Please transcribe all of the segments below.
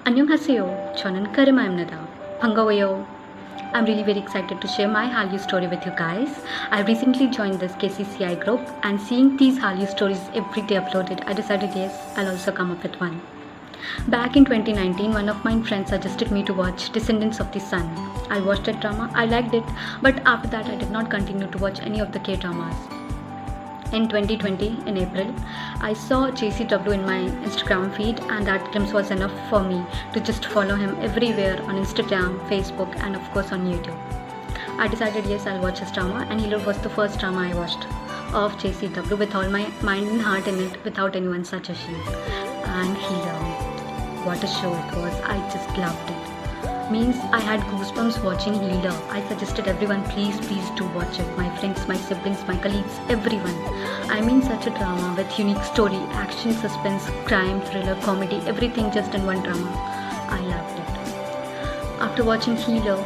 안녕하세요. 저는 카르마입니다. 반가워요. I'm really very excited to share my Hallyu story with you guys. I recently joined this KCCI group and seeing these Hallyu stories every day uploaded, I decided yes, I'll also come up with one. Back in 2019, one of my friends suggested me to watch Descendants of the Sun. I watched that drama, I liked it, but after that I did not continue to watch any of the K-dramas. In 2020, in April, I saw JCW in my Instagram feed, and that glimpse was enough for me to just follow him everywhere on Instagram, Facebook, and of course on YouTube. I decided yes, I'll watch his drama, and Healer was the first drama I watched of JCW with all my mind and heart in it without anyone's suggestion. And Healer, what a show it was! I just loved it. Means I had goosebumps watching Healer. I suggested everyone, please do watch it. My friends, my siblings, my colleagues, everyone. I mean, such a drama with unique story, action, suspense, crime, thriller, comedy, everything just in one drama. I loved it. After watching Healer,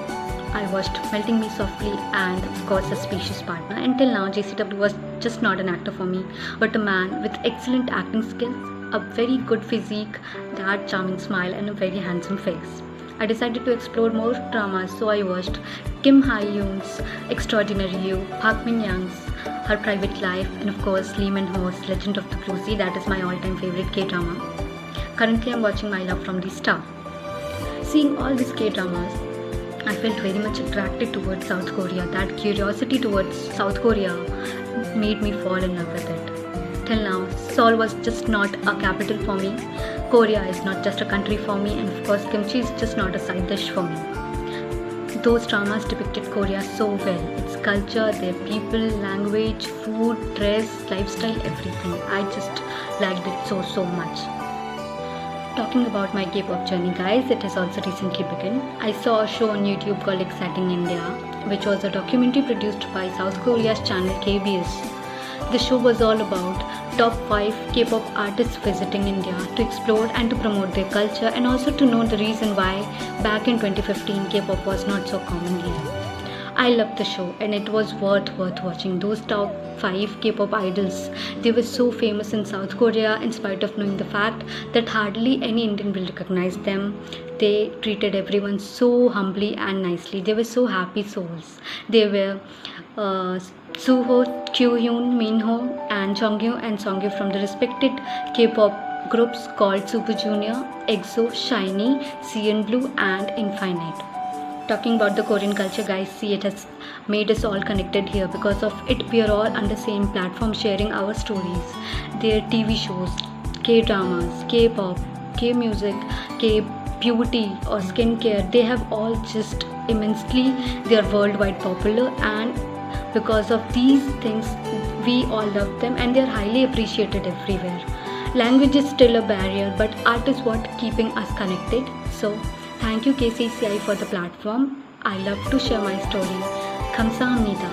I watched Melting Me Softly and of course Suspicious Partner. Until now, JCW was just not an actor for me, but a man with excellent acting skills, a very good physique, that charming smile, and a very handsome face. I decided to explore more dramas, so I watched Kim Hae-yoon's Extraordinary You, Park Min-young's Her Private Life, and of course Lee Min-ho's Legend of the Blue Sea. That is my all-time favorite K-drama. Currently, I'm watching My Love from the Star. Seeing all these K-dramas, I felt very much attracted towards South Korea. That curiosity towards South Korea made me fall in love with it. Till now, Seoul was just not a capital for me. Korea is not just a country for me, and of course kimchi is just not a side dish for me. Those dramas depicted Korea so well. Its culture, their people, language, food, dress, lifestyle, everything. I just liked it so much. Talking about my K-pop journey, guys, it has also recently begun. I saw a show on YouTube called Exciting India, which was a documentary produced by South Korea's channel KBS. The show was all about top 5 K-pop artists visiting India to explore and to promote their culture, and also to know the reason why back in 2015 K-pop was not so common here. I loved the show, and it was worth watching. Those top 5 K-pop idols, they were so famous in South Korea in spite of knowing the fact that hardly any Indian will recognize them. They treated everyone so humbly and nicely. They were so happy souls. They were Suho, Kyuhyun, Minho, and Jonghyun and Songhyun from the respected K-pop groups called Super Junior, EXO, SHINee, CNBLUE, and Infinite. Talking about the Korean culture, guys, see, it has made us all connected here. Because of it, we are all on the same platform sharing our stories. Their TV shows, K-dramas, K-pop, K-music, K-beauty or skincare, they have all just immensely, they are worldwide popular, and because of these things, we all love them and they are highly appreciated everywhere. Language is still a barrier, but art is what keeping us connected. So, thank you KCCI for the platform. I love to share my story. 감사합니다.